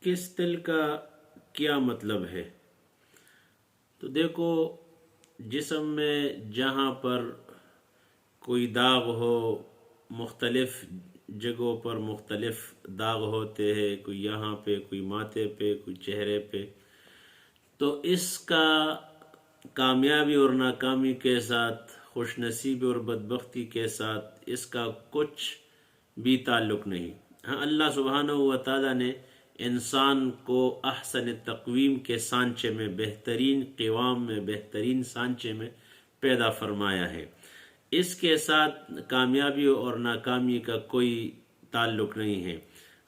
کس تل کا کیا مطلب ہے؟ تو دیکھو، جسم میں جہاں پر کوئی داغ ہو، مختلف جگہوں پر مختلف داغ ہوتے ہیں، کوئی یہاں پہ، کوئی ماتھے پہ، کوئی چہرے پہ، تو اس کا کامیابی اور ناکامی کے ساتھ، خوش نصیبی اور بدبختی کے ساتھ اس کا کچھ بھی تعلق نہیں۔ ہاں، اللہ سبحانہ و تعالیٰ نے انسان کو احسن تقویم کے سانچے میں، بہترین قوام میں، بہترین سانچے میں پیدا فرمایا ہے۔ اس کے ساتھ کامیابی اور ناکامی کا کوئی تعلق نہیں ہے۔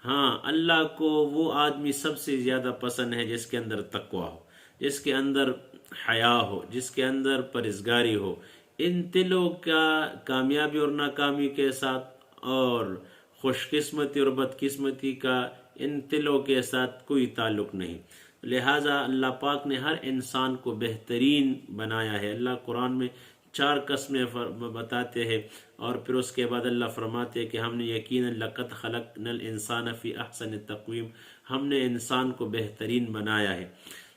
ہاں، اللہ کو وہ آدمی سب سے زیادہ پسند ہے جس کے اندر تقویٰ ہو، جس کے اندر حیا ہو، جس کے اندر پرہیزگاری ہو۔ ان تلوں کا کامیابی اور ناکامی کے ساتھ اور خوش قسمتی اور بدقسمتی کا ان تلوں کے ساتھ کوئی تعلق نہیں۔ لہٰذا اللہ پاک نے ہر انسان کو بہترین بنایا ہے۔ اللہ قرآن میں 4 قسمیں بتاتے ہیں، اور پھر اس کے بعد اللہ فرماتے ہیں کہ ہم نے یقیناً لقد خلقنا الانسان فی احسن تقویم، ہم نے انسان کو بہترین بنایا ہے۔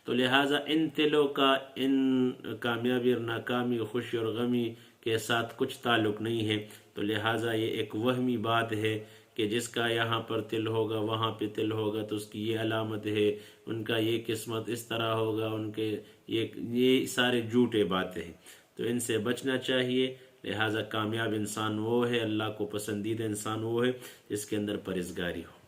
تو لہٰذا ان تلوں کا ان کامیابی اور ناکامی، خوشی اور غمی کے ساتھ کچھ تعلق نہیں ہے۔ تو لہٰذا یہ ایک وہمی بات ہے کہ جس کا یہاں پر تل ہوگا وہاں پہ تل ہوگا تو اس کی یہ علامت ہے، ان کا یہ قسمت اس طرح ہوگا، ان کے یہ سارے جھوٹے باتیں ہیں، تو ان سے بچنا چاہیے۔ لہٰذا کامیاب انسان وہ ہے، اللہ کو پسندیدہ انسان وہ ہے جس کے اندر پرہیزگاری ہو۔